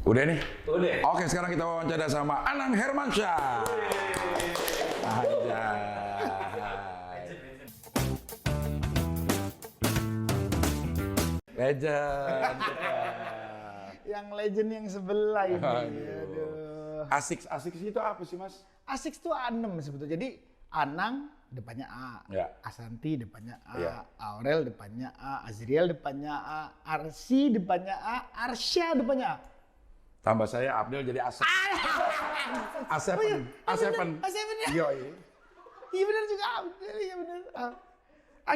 Udah nih? Udah. Oke, sekarang kita wawancara sama Anang Hermansyah. Anjay. Legend. Yang legend yang sebelah ini. Aduh. Aduh. Asik itu apa sih, Mas? Asik tuh Anem sebetulnya. Jadi Anang depannya A, Ya. Asanti depannya A, Ya. Aurel depannya A, Azriel depannya A, Arsi depannya A, Arsya depannya A. Tambah saya Abdel jadi Asep. Asepen. Asepen. Asepen ya? Yoi. Iya benar juga Abdel, iya benar.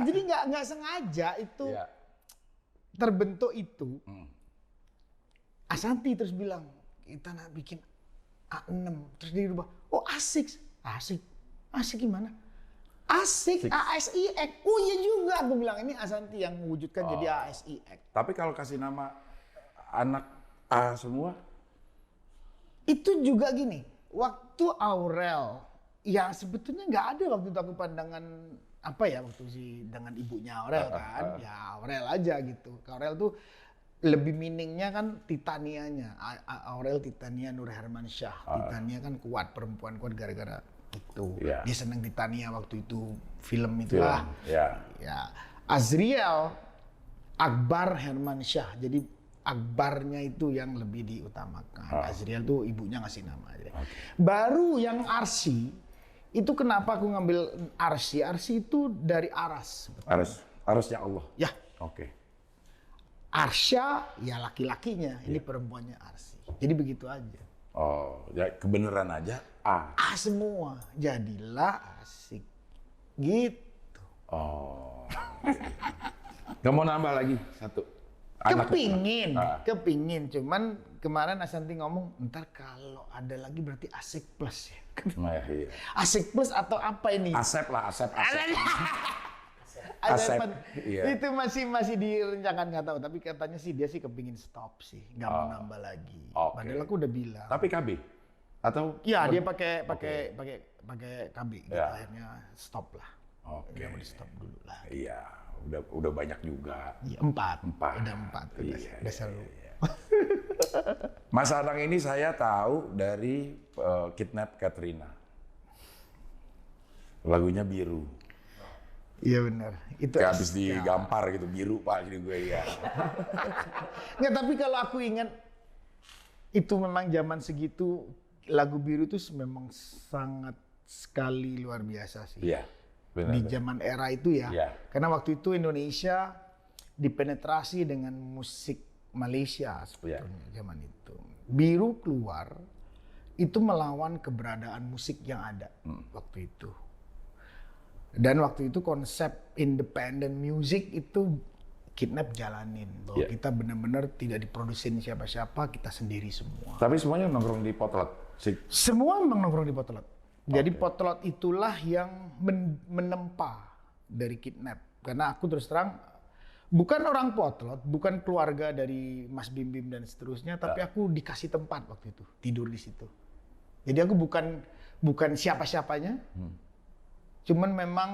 Jadi nggak sengaja itu Ya. terbentuk itu. Asanti terus bilang kita nak bikin A6 terus dirubah. Oh asik gimana? Asik, ASIX. Oh iya juga aku bilang ini Asanti yang mewujudkan jadi ASIX. Tapi kalau kasih nama anak A semua, Itu juga gini, waktu Aurel, ya sebetulnya nggak ada waktu itu aku pandangan apa ya waktu dengan ibunya Aurel kan, ya Aurel aja gitu. Aurel tuh lebih meaningnya kan Titanianya, Aurel Titania Nur Hermansyah. Titania kan kuat, perempuan kuat gara-gara itu. Yeah. Dia seneng Titania waktu itu, film itulah. ya. Ya, Azriel Akbar Hermansyah. Jadi Akbarnya itu yang lebih diutamakan. Azriel tuh ibunya ngasih nama aja. Baru yang Arsi itu kenapa aku ngambil Arsi? Arsi itu dari Aras. Arasnya Allah. Ya, Oke. Arsya ya laki-lakinya. Ini perempuannya Arsi. Jadi begitu aja. Oh, ya kebenaran aja A. A semua. Jadilah asik. Gitu. Oh. Gak mau nambah lagi satu. Anak Kepingin. Cuman kemarin Asanti ngomong, ntar kalau ada lagi berarti asik plus ya. Nah, iya. Asik plus atau apa ini? Asep. Asep. Iya. Itu masih direncanakan nggak tahu. Tapi katanya sih dia sih kepingin stop sih, nggak mau nambah lagi. Oke. Padahal aku udah bilang. Tapi KB atau? Ya dia pakai KB gitu. Ya. Akhirnya stop lah. Oke. Udah mau di stop dulu lah. Iya, udah banyak juga. Ya, 4. Empat. Udah 4. Udah seru. Mas Anang ini saya tahu dari Kidnap Katrina. Lagunya biru. Iya benar. Itu Kayak habis digampar gitu, biru Pak gitu gue ya. Nggak, tapi kalau aku ingat itu memang zaman segitu lagu biru itu memang sangat sekali luar biasa sih. Iya. Benar. Di zaman era itu ya. Iya. Karena waktu itu Indonesia dipenetrasi dengan musik Malaysia sebetulnya zaman itu. Biru keluar itu melawan keberadaan musik yang ada waktu itu. Dan waktu itu konsep independent music itu Kidnap jalanin bahwa kita benar-benar tidak diprodusin siapa-siapa, kita sendiri semua. Tapi semuanya nongkrong di Potlot. Semua memang nongkrong di Potlot. Jadi Potlot itulah yang menempa dari Kidnap. Karena aku terus terang bukan orang Potlot, bukan keluarga dari Mas Bim Bim dan seterusnya, tapi aku dikasih tempat waktu itu, tidur di situ. Jadi aku bukan siapa-siapanya. Cuman memang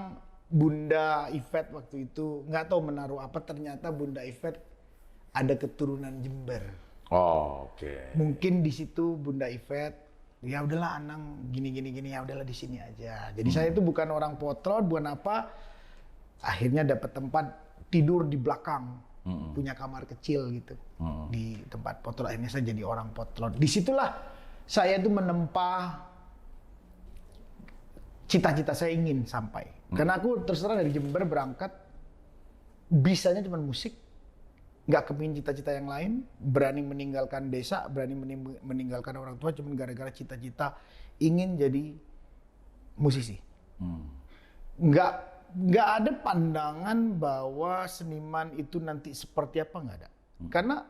Bunda Ivet waktu itu nggak tahu menaruh apa, ternyata Bunda Ivet ada keturunan Jember. Oh, oke. Mungkin di situ Bunda Ivet ya udahlah Anang gini ya udahlah di sini aja. Jadi saya itu bukan orang Potlot, bukan apa. Akhirnya dapat tempat tidur di belakang, punya kamar kecil gitu di tempat Potlot. Akhirnya saya jadi orang Potlot. Disitulah saya itu menempa cita-cita saya ingin sampai. Karena aku terus terang dari Jember berangkat bisanya cuma musik, nggak kepingin cita-cita yang lain, berani meninggalkan desa, berani meninggalkan orang tua cuma gara-gara cita-cita ingin jadi musisi. Nggak ada pandangan bahwa seniman itu nanti seperti apa, nggak ada. Karena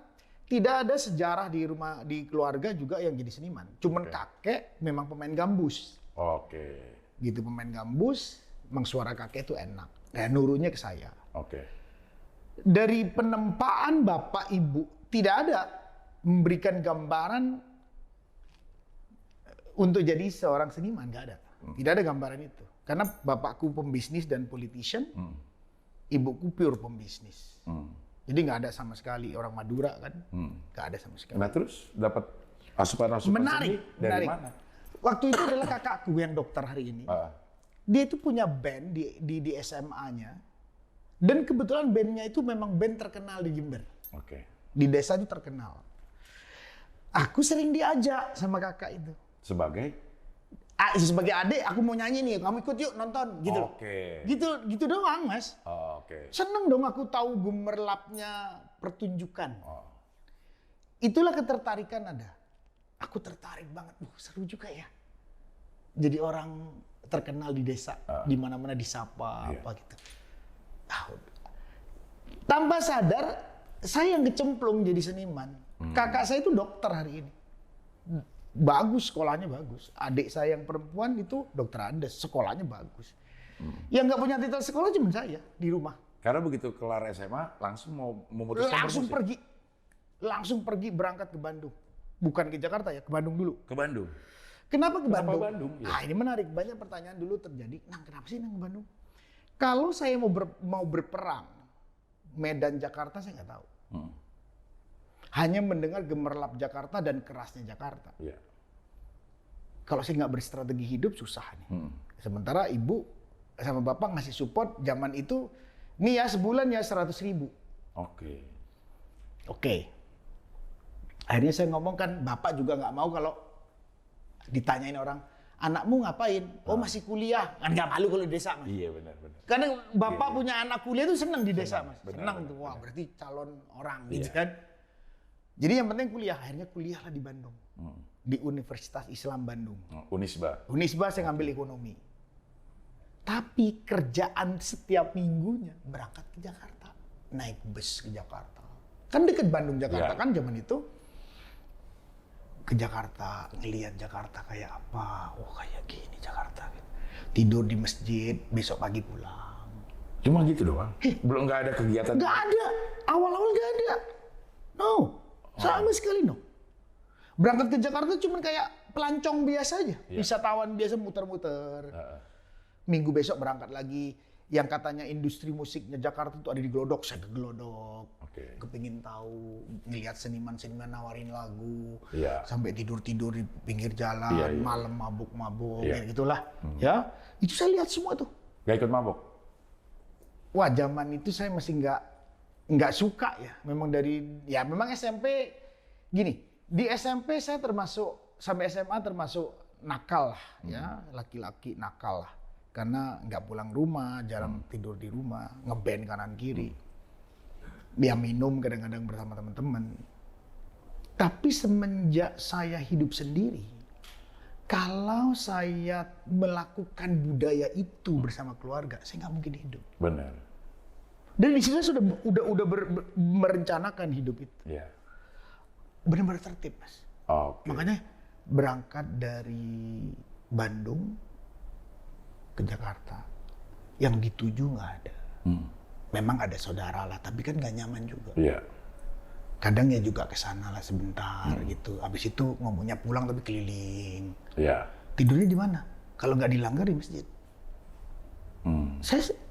tidak ada sejarah di keluarga juga yang jadi seniman. Cuman kakek memang pemain gambus. Oke. Gitu, pemain gambus, memang suara kakek itu enak. Nurunya ke saya. Oke. Dari penempaan bapak ibu tidak ada memberikan gambaran untuk jadi seorang seniman, nggak ada. Tidak ada gambaran itu. Karena bapakku pembisnis dan politician, ibuku pure pembisnis. Jadi nggak ada sama sekali orang Madura kan, nggak ada sama sekali. Nah terus dapat asupan-asupan Menarik, seni dari menarik. mana? Waktu itu adalah kakakku yang dokter hari ini. Dia itu punya band di SMA-nya. Dan kebetulan bandnya itu memang band terkenal di Jember. Oke. Di desa itu terkenal. Aku sering diajak sama kakak itu. Sebagai? Sebagai adik, aku mau nyanyi nih, kamu ikut yuk nonton, gitu. Oke. Gitu doang, Mas. Oke. Seneng dong aku tahu gemerlapnya pertunjukan. Oh. Itulah ketertarikan ada. Aku tertarik banget. Seru juga ya. Jadi orang terkenal di desa, di mana-mana disapa apa gitu. Tanpa sadar, saya yang kecemplung jadi seniman. Kakak saya itu dokter hari ini. Bagus, sekolahnya bagus. Adik saya yang perempuan itu dokter Andes, sekolahnya bagus. Yang nggak punya titel sekolah cuma saya di rumah. Karena begitu kelar SMA langsung mau memutuskan bermusik. Langsung pergi berangkat ke Bandung. Bukan ke Jakarta ya, ke Bandung dulu. Ke Bandung. Kenapa ke Bandung? Kenapa Bandung? Ya. Ini menarik. Banyak pertanyaan dulu terjadi. Kenapa sih ke Bandung? Kalau saya mau berperang, Medan Jakarta saya nggak tahu. Hanya mendengar gemerlap Jakarta dan kerasnya Jakarta. Ya. Kalau saya nggak berstrategi hidup susah nih. Sementara ibu sama bapak ngasih support zaman itu, nih ya sebulan ya 100.000. Oke. Akhirnya saya ngomong kan, bapak juga nggak mau kalau ditanyain orang, anakmu ngapain? Oh masih kuliah. Kan nggak malu kalau di desa, Mas. Iya benar. Karena bapak punya anak kuliah tuh senang di desa, Mas. Benar, Senang tuh, wah berarti calon orang gitu kan. Jadi yang penting kuliah. Akhirnya kuliahlah di Bandung. Di Universitas Islam Bandung. Unisba saya ngambil ekonomi. Tapi kerjaan setiap minggunya berangkat ke Jakarta. Naik bus ke Jakarta. Kan deket Bandung Jakarta kan zaman itu. Ke Jakarta, ngelihat Jakarta kayak apa. Oh kayak gini Jakarta. Tidur di masjid, besok pagi pulang. Cuma gitu doang? Belum nggak ada kegiatan? Nggak ada. Awal-awal nggak ada. No. Sama sekali no. Berangkat ke Jakarta cuma kayak pelancong biasa aja. Wisatawan biasa muter-muter. Minggu besok berangkat lagi. Yang katanya industri musiknya Jakarta itu ada di Glodok, saya ke Glodok. Kepingin tahu, ngelihat seniman-seniman nawarin lagu. Sampai tidur-tidur di pinggir jalan, malam mabuk-mabuk, kayak gitulah. Ya, itu saya lihat semua tuh. Gak ikut mabuk? Wah, zaman itu saya masih nggak suka ya. Memang memang SMP gini. Di SMP saya sampai SMA termasuk nakal lah ya, laki-laki nakal lah. Karena nggak pulang rumah, jarang tidur di rumah, ngeband kanan kiri. Ya minum kadang-kadang bersama teman-teman. Tapi semenjak saya hidup sendiri, kalau saya melakukan budaya itu bersama keluarga, saya nggak mungkin hidup. Benar. Dan di sini saya udah merencanakan hidup itu. Benar-benar tertib, Mas. Makanya berangkat dari Bandung ke Jakarta, yang dituju nggak ada. Memang ada saudara lah, tapi kan nggak nyaman juga. Kadang ya juga ke sana lah sebentar gitu. Habis itu ngomongnya pulang tapi keliling. Tidurnya di mana? Kalau nggak di Langgar di masjid.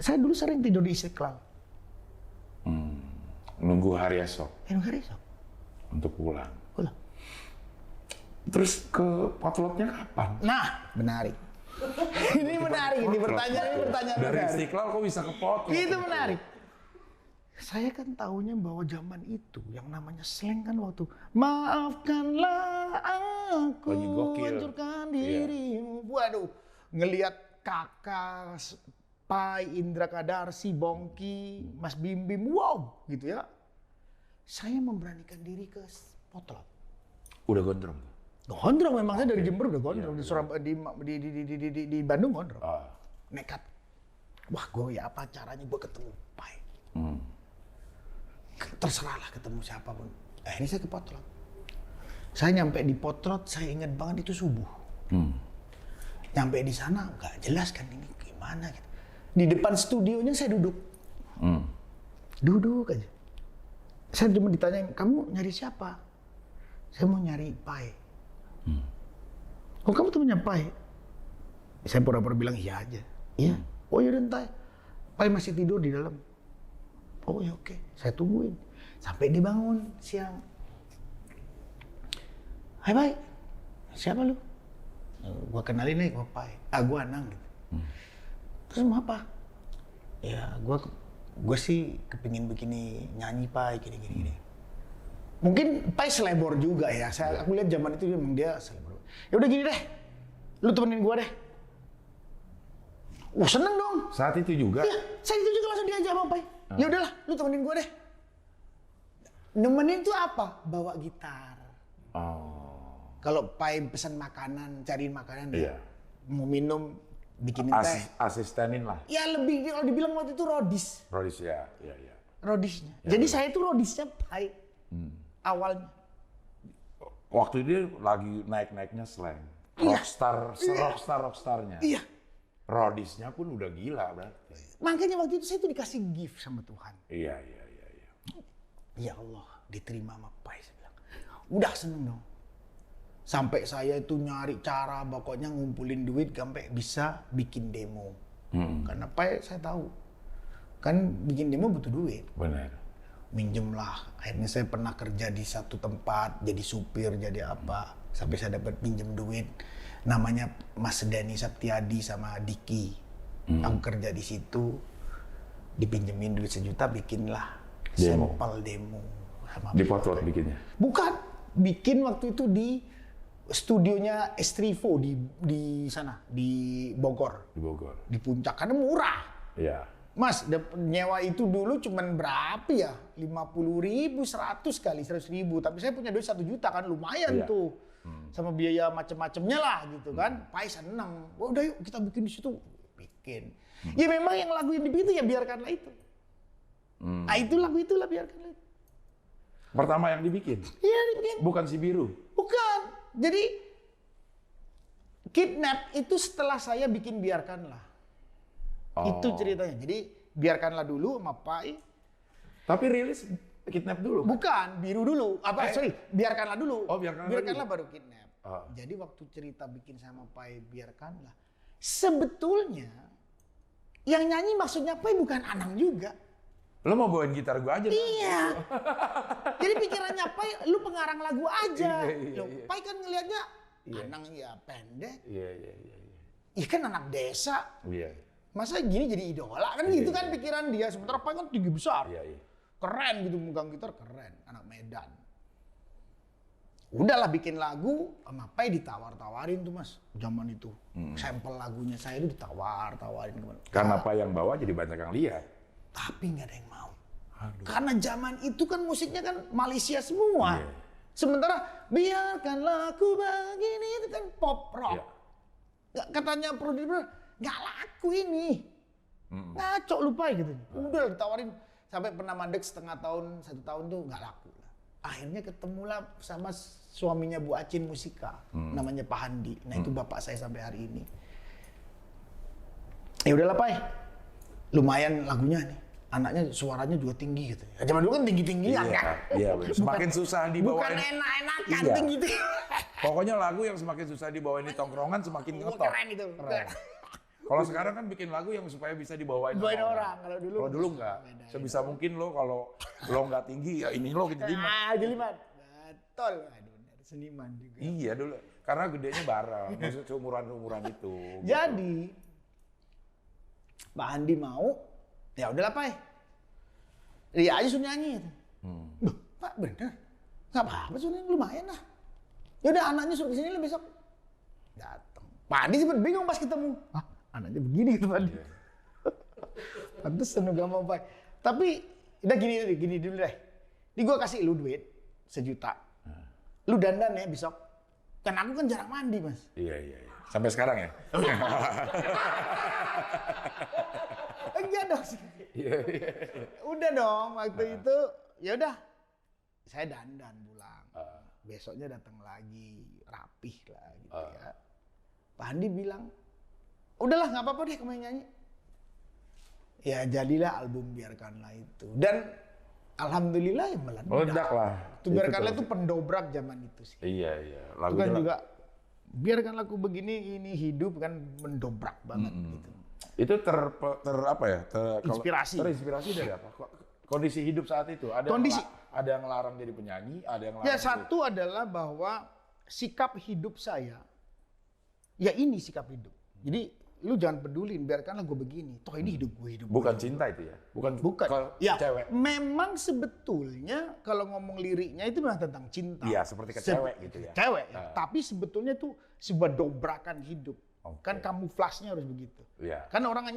Saya dulu sering tidur di Istiqlal. Nunggu hari esok. Nunggu hari esok. Untuk pulang. Terus ke potlotnya kapan? Nah, menarik. Ini menarik, ini pertanyaan Dari menarik. Istiqlal kok bisa ke potlot? Itu menarik. Saya kan taunya bahwa zaman itu yang namanya slang kan waktu maafkanlah aku, lagi gokil, hancurkan dirimu. Waduh, ngelihat kakak, Pai, Indra Kadarsi, Bongki, Mas Bim Bim, wow, gitu ya. Saya memberanikan diri ke potlot. Udah gondrong? Gondrong, memang saya dari Jember udah gondrong, di Bandung gondrong. Nekat. Wah, gue ya apa caranya gue ketemu Pai. Terserahlah ketemu siapapun. Akhirnya saya ke potlot. Saya nyampe di potlot, saya ingat banget itu subuh. Nyampe di sana nggak jelas kan ini gimana gitu. Di depan studionya saya duduk. Duduk aja. Saya cuma ditanyain, kamu nyari siapa? Saya mau nyari Pai. Oh kamu temennya Pai? Saya pura-pura bilang iya aja. Iya. Oh yaudah entar. Pai masih tidur di dalam. Oh ya oke, saya tungguin. Sampai dia bangun siang. Hai Pai, siapa lu? Gua kenalin nih, gua Pai. Gua Anang gitu. Terus mau apa? Ya gua sih kepingin begini nyanyi Pai, gini. Mungkin Pai selebor juga ya. Aku lihat zaman itu memang dia selebor. Ya udah gini deh, lu temenin gua deh. Seneng dong. Saat itu juga? Iya, saat itu juga langsung diajak sama Pai. Ya udahlah, lu temenin gua deh. Nemenin tuh apa? Bawa gitar. Kalau Pai pesan makanan, cariin makanan, iya. Mau minum, bikinin teh. Asistenin lah. Ya lebih, kalau dibilang waktu itu rodis. Rodis ya. Rodisnya. Ya, jadi ya. saya tuh rodisnya Pai. Awalnya. Waktu itu lagi naik-naiknya slang. Iya. Rockstarnya. Iya. Rodisnya pun udah gila berarti. Makanya waktu itu saya tuh dikasih gift sama Tuhan. Iya. Ya Allah, diterima sama Pai, saya bilang. Udah seneng dong. Sampai saya itu nyari cara, pokoknya ngumpulin duit sampai bisa bikin demo. Karena Pai saya tahu, kan bikin demo butuh duit. Benar. Minjem lah. Akhirnya saya pernah kerja di satu tempat, jadi supir, jadi apa. Sampai saya dapat pinjem duit. Namanya Mas Dani Saptiadi sama Diki. Aku kerja di situ, dipinjemin duit 1 juta, bikinlah sampel demo. Di Potlot bikinnya? Bukan, bikin waktu itu di studionya Estrivo di sana, di Bogor. Di Bogor. Di Puncak, karena murah. Iya. Mas, nyewa itu dulu cuman berapa ya? 50.000, 100 kali, 100.000. Tapi saya punya duit 1 juta kan, lumayan tuh. Sama biaya macem-macemnya lah gitu kan. Pai seneng. Udah yuk kita bikin di situ. Bikin. Ya memang yang lagu yang dibikin itu ya biarkanlah itu. Nah itu lagu itulah biarkanlah itu. Pertama yang dibikin? Iya dibikin. Bukan si Biru? Bukan. Jadi Kidnap itu setelah saya bikin biarkanlah. Itu ceritanya. Jadi biarkanlah dulu sama Pai. Tapi rilis Kidnap dulu? Bukan, Biru dulu. Sorry, biarkanlah dulu. Oh, biarkanlah baru Kidnap. Jadi waktu cerita bikin sama Pai biarkanlah. Sebetulnya yang nyanyi maksudnya Pai bukan Anang juga. Lo mau bawain gitar gua aja? Iya. Jadi pikirannya Pai, lu pengarang lagu aja. Iya. Pai kan ngelihatnya Anang ya pendek. Iya. Iya kan anak desa. Iya. Masa gini jadi idola kan gitu kan pikiran dia. Sementara Pai kan tinggi besar. Iya. Keren gitu megang gitar, keren. Anak Medan. Udahlah bikin lagu, sama Pai ditawar-tawarin tuh Mas. Zaman itu. Sampel lagunya saya itu ditawar-tawarin. Karena apa yang bawa jadi banyak yang lihat. Tapi nggak ada yang mau. Karena zaman itu kan musiknya kan Malaysia semua. Yeah. Sementara biarkanlah aku begini itu kan pop rock. Yeah. Katanya produser nggak laku ini. Ngaco lupa gitu. Udah ditawarin sampai pernah mandek 1,5 tahun, 1 tahun tuh nggak laku. Akhirnya ketemulah sama suaminya Bu Acin Musika, namanya Pak Handi. Nah itu bapak saya sampai hari ini. Ya udahlah Pai, lumayan lagunya nih. Anaknya suaranya juga tinggi gitu. Ya, zaman dulu kan tinggi-tinggian kan. Iya, semakin susah dibawain. Bukan enak-enakan tinggi. Pokoknya lagu yang semakin susah dibawain di tongkrongan semakin ngetop. Keren itu. Keren. Kalau sekarang kan bikin lagu yang supaya bisa dibawain orang. Kalau dulu enggak. Sebisa mungkin lo kalau lo nggak tinggi ya ini lo jeliman. Jeliman. Betul. Aduh, benar. Seniman juga. Iya dulu. Karena gedenya bareng. Maksud seumuran itu. Jadi Pak Andi mau, ya udahlah Pai. Dia aja suruh nyanyi. Pak bener. Nggak apa-apa suruh nyanyi, lumayan lah. Ya udah anaknya suruh kesini lah besok. Datang. Pak Andi sempat bingung pas ketemu. Anaknya begini gitu Pak Andi. Pantes seneng gak mau Pai. Tapi udah gini dulu deh. Ini gue kasih lu duit 1 juta. Lu dandan ya besok. Kan aku kan jarang mandi Mas. Iya. Sampai sekarang ya? Enggak dong. Iya. Udah dong waktu itu. Ya udah. Saya dandan pulang. Besoknya datang lagi rapih lah gitu ya. Pak Andi bilang, udahlah nggak apa-apa deh kamu yang nyanyi. Ya jadilah album Biarkanlah itu. Dan alhamdulillah ya meledak lah. Itu Biarkanlah itu pendobrak zaman itu sih. Iya. Itu kan juga Biarkanlah aku begini ini hidup kan mendobrak banget gitu. Itu apa ya? Inspirasi. Terinspirasi dari apa? Kondisi hidup saat itu. Ada yang larang jadi penyanyi, ada yang larang. Ya satu adalah bahwa sikap hidup saya, ya ini sikap hidup. Jadi lu jangan pedulin, biarkanlah gue begini. Toh ini hidup gue, hidup Bukan gue. cinta itu ya? Bukan. Ya, Cewek. memang sebetulnya kalau ngomong liriknya itu memang tentang cinta. Iya, seperti ke cewek gitu ya. Cewek, ya. Tapi sebetulnya itu sebuah dobrakan hidup. Oke. Kan kamuflasnya harus begitu. Iya. Kan orang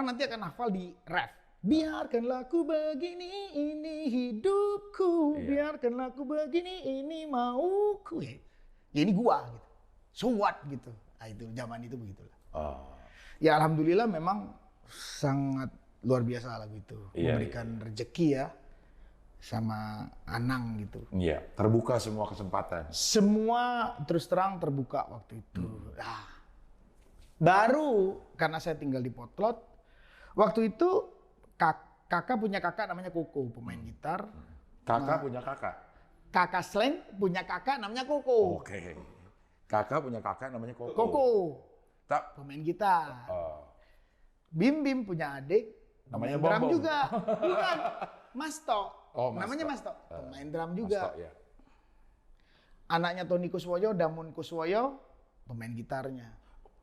nanti akan hafal di ref. Biarkanlah ku begini, ini hidupku. Iya. Biarkanlah ku begini, ini mauku. Ya ini gua gitu. So what gitu. Nah itu zaman itu begitulah. Oh. Ya alhamdulillah memang sangat luar biasa lagu itu. Iya, Memberikan rezeki ya sama Anang gitu. Iya, terbuka semua kesempatan. Semua terus terang terbuka waktu itu. Nah, baru karena saya tinggal di Potlot, waktu itu kakak punya kakak namanya Koko, pemain gitar. Kakak punya kakak? Kakak Sleng punya kakak namanya Koko. Oke. Kakak punya kakak namanya Koko. Koko, Tak. pemain gitar. Oh. Bim punya adik, Namanya pemain drum Bombong. juga. Bukan, Masto. Oh, Masto. Namanya Masto, pemain drum juga. Masto, ya. Anaknya Tony Kuswoyo, Damon Kuswoyo, pemain gitarnya.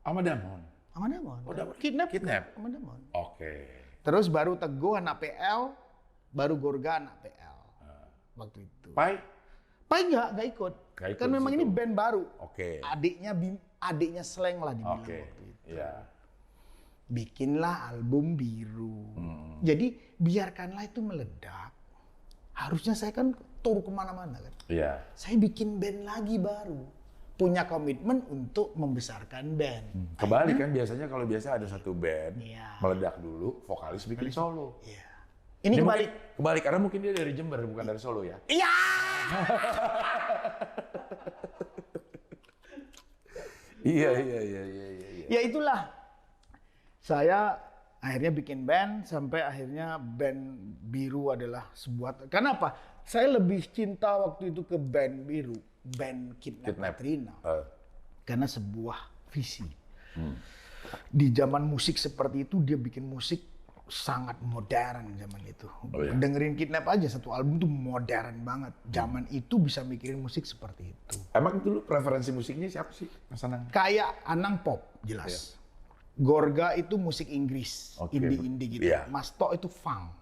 Sama Damon. Sama Damon. Oh, Damon. Kidnap. Kidnap. Sama Damon. Oke. Terus baru Teguh anak PL, baru Gorga anak PL. Waktu itu. Pai? Pai nggak ikut. Nggak ikut Kan di memang situ. ini band baru. Oke. Adiknya Sleng lah dibilang Oke. waktu itu. Iya. Bikinlah album Biru. Jadi biarkanlah itu meledak. Harusnya saya kan tur kemana-mana kan. Iya. Saya bikin band lagi baru. Punya komitmen untuk membesarkan band. Kebalik kan biasanya kalau biasa ada satu band Iya. meledak dulu, vokalis bikin solo. Iya. Ini Dia kebalik. mungkin- Kebalik karena mungkin dia dari Jember bukan dari Solo ya. Iya. Iya. Ya itulah. Saya akhirnya bikin band sampai akhirnya band Biru adalah sebuah. Karena apa? Saya lebih cinta waktu itu ke band Biru, band Kidnap Katrina. Karena sebuah visi. Di zaman musik seperti itu dia bikin musik sangat modern zaman itu. iya. Dengerin Kidnap aja satu album tuh modern banget. Zaman itu bisa mikirin musik seperti itu. Emang dulu preferensi musiknya siapa sih, Mas Anang? Kayak Anang pop jelas. Gorga itu musik Inggris, Oke, indie-indie gitu. iya. Masto itu funk.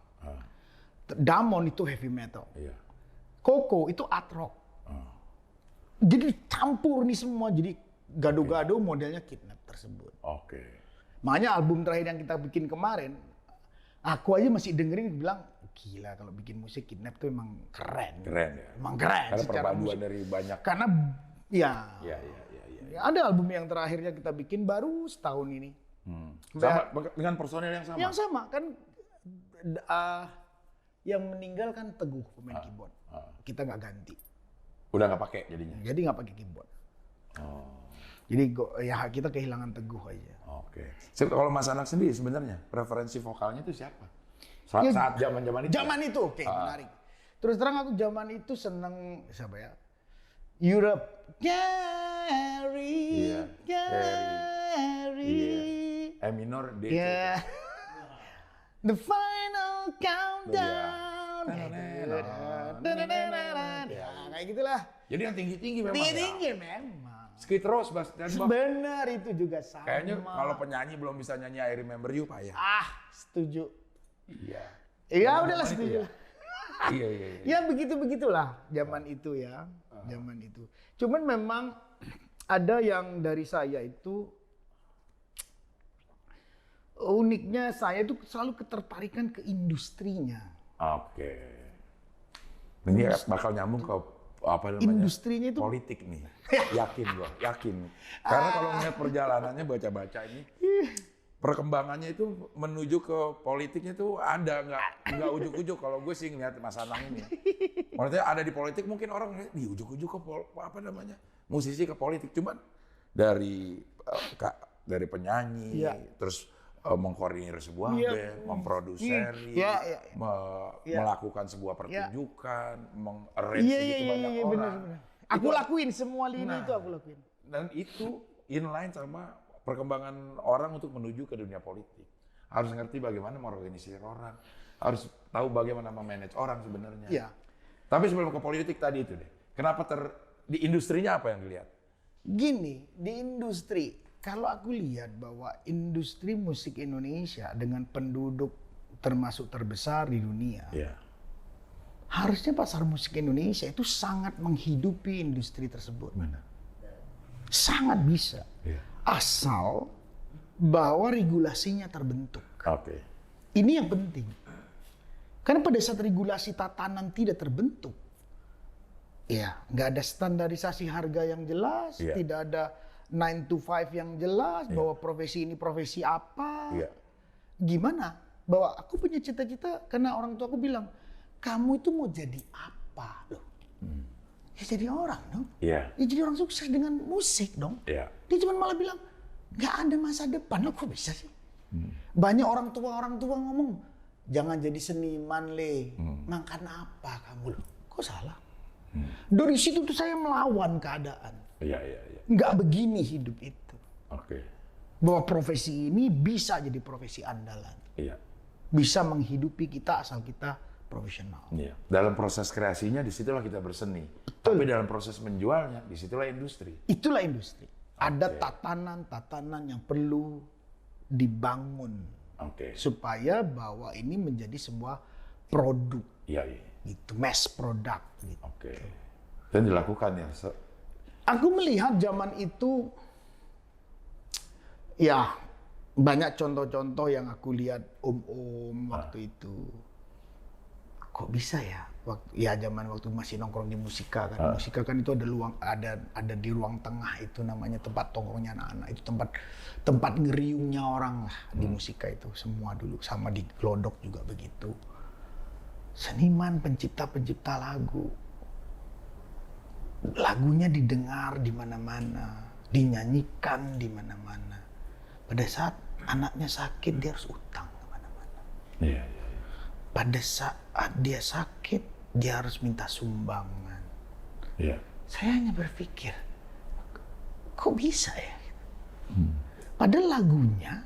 Damon itu heavy metal. Iya. Koko itu art rock. Jadi campur nih semua, jadi gado-gado modelnya Kidnap tersebut. Oke. Makanya album terakhir yang kita bikin kemarin, aku aja masih dengerin bilang, gila kalau bikin musik Kidnap tuh emang keren. Keren ya. Emang keren Karena secara perpaduan musik. dari banyak. Karena ya, Iya. ada album yang terakhirnya kita bikin baru setahun ini. Sama dengan personel yang sama. Yang sama kan yang meninggal kan Teguh pemain keyboard. Kita nggak ganti. Udah nggak pakai jadinya. Jadi nggak pakai keyboard. Oh. Jadi ya kita kehilangan Teguh aja. Oke. Kalau Mas Anang sendiri sebenarnya preferensi vokalnya itu siapa? Ya, Saat zaman-zaman itu. Zaman itu oke, menarik. Terus terang aku zaman itu seneng siapa ya? Europe. Gary. Iya, Gary. Iya. E minor D. Yeah. The final countdown. Iya. Ya, kayak gitulah. Jadi yang tinggi-tinggi memang. Tinggi memang. Skid Row, Sebastian Bach. Benar itu juga sama. Kayaknya kalau penyanyi belum bisa nyanyi I Remember You, Pak ya. Setuju. Iya. Ya udahlah Zaman itu setuju. ya? Iya. Ya begitu-begitulah zaman itu ya. Zaman itu. Cuman memang ada yang dari saya itu uniknya saya itu selalu ketertarikan ke industrinya. Oke. Ini bakal nyambung ke apa namanya? Industrinya itu politik nih. Yakin gua, yakin. Karena kalau ngeliat perjalanannya baca-baca ini perkembangannya itu menuju ke politiknya tuh ada nggak ujuk-ujuk. Kalau gue sih ngeliat Mas Anang ini. Maksudnya ada di politik mungkin orang di ujuk-ujuk ke apa namanya? Musisi ke politik, cuman dari penyanyi, terus mengkoordinir sebuah band, memproduksi, melakukan sebuah pertunjukan, mengarrange gitu banyak orang. Bener. Aku lakuin semua lini itu aku lakuin. Dan itu inline sama perkembangan orang untuk menuju ke dunia politik. Harus ngerti bagaimana mengorganisir orang, harus tahu bagaimana memanage orang sebenarnya. Iya. Tapi sebelum ke politik tadi itu deh, kenapa di industrinya apa yang dilihat? Gini, di industri, kalau aku lihat bahwa industri musik Indonesia dengan penduduk termasuk terbesar di dunia, Iya. harusnya pasar musik Indonesia itu sangat menghidupi industri tersebut. Benar. Sangat bisa. Iya. Asal bahwa regulasinya terbentuk. Oke. Ini yang penting. Karena pada saat regulasi tatanan tidak terbentuk, ya nggak ada standarisasi harga yang jelas, Iya. tidak ada 9 to 5 yang jelas, bahwa profesi ini profesi apa. Iya. Gimana? Bahwa aku punya cita-cita karena orang tua aku bilang, kamu itu mau jadi apa? Loh. Ya jadi orang dong. Iya. Ya jadi orang sukses dengan musik dong. Iya. Dia cuma malah bilang, nggak ada masa depan. Loh kok bisa sih? Banyak orang tua ngomong, jangan jadi seniman le. Makan apa kamu loh? Kok salah? Dari situ tuh saya melawan keadaan. Iya, iya, iya. Nggak begini hidup itu. Oke. Bahwa profesi ini bisa jadi profesi andalan. Iya. Bisa menghidupi kita asal kita profesional. Iya. Dalam proses kreasinya disitulah kita berseni. Tapi dalam proses menjualnya disitulah industri. Itulah industri. Ada tatanan-tatanan yang perlu dibangun. Oke. Supaya bahwa ini menjadi sebuah produk. Iya, iya. Gitu, mass product. Gitu. Oke. Dan dilakukan ya. Aku melihat zaman itu, ya banyak contoh-contoh yang aku lihat om-om waktu itu. Kok bisa ya? Zaman waktu masih nongkrong di Musika kan. Musika kan itu ada di ruang tengah itu namanya tempat tongkrongnya anak-anak. Itu tempat ngeriungnya orang lah di Musika itu semua dulu, sama di Glodok juga begitu. Seniman, pencipta lagu. Lagunya didengar di mana-mana, dinyanyikan di mana-mana. Pada saat anaknya sakit dia harus utang ke mana-mana. Iya, iya. Pada saat dia sakit, dia harus minta sumbangan. Iya. Saya hanya berpikir, kok bisa ya? Padahal lagunya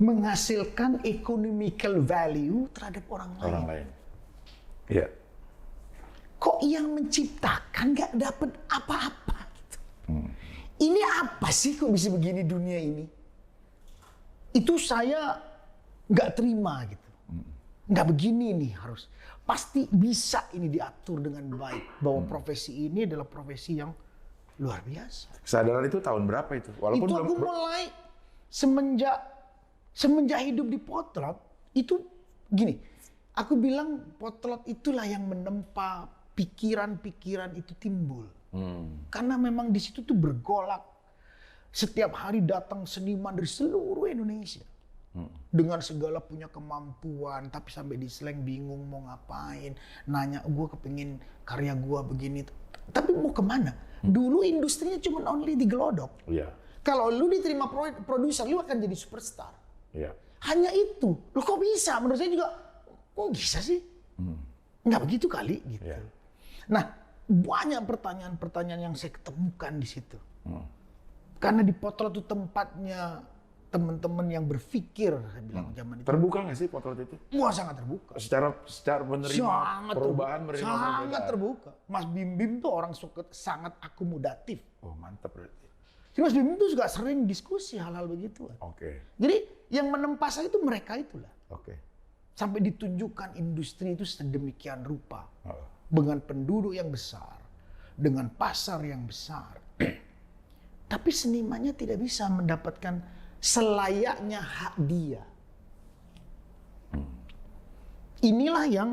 menghasilkan economical value terhadap orang lain. Orang lain. Iya. Kok yang menciptakan nggak dapat apa-apa? Gitu. Ini apa sih kok bisa begini dunia ini? Itu saya nggak terima gitu. Nggak begini nih harus. Pasti bisa ini diatur dengan baik. Bahwa profesi ini adalah profesi yang luar biasa. Kesadaran itu tahun berapa itu? Walaupun Itu aku mulai semenjak hidup di Potlot, itu gini. Aku bilang Potlot itulah yang menempa pikiran-pikiran itu timbul. Karena memang di situ tuh bergolak. Setiap hari datang seniman dari seluruh Indonesia. Dengan segala punya kemampuan, tapi sampai di slang bingung mau ngapain. Nanya, gue kepingin karya gue begini. Tapi mau kemana? Dulu industrinya cuma only di Glodok. Iya. Kalau lu diterima produser, lu akan jadi superstar. Iya. Hanya itu. Lu kok bisa? Menurut saya juga, kok bisa sih? Nggak begitu kali gitu. Iya. Nah, banyak pertanyaan-pertanyaan yang saya ketemukan di situ. Karena di Potlot itu tempatnya teman-teman yang berpikir, saya bilang zaman itu. Terbuka nggak sih Potlot itu? Wah, sangat terbuka. Secara menerima perubahan, menerima sangat perbedaan. terbuka. Mas Bim Bim tuh orang sangat akomodatif. Oh, mantap berarti. Jadi Mas Bim Bim tuh juga sering diskusi hal-hal begitu. Oke. Jadi yang menempa saya itu mereka itulah. Oke. Sampai ditunjukkan industri itu sedemikian rupa. Dengan penduduk yang besar. Dengan pasar yang besar. Tapi senimannya tidak bisa mendapatkan selayaknya hak dia. Inilah yang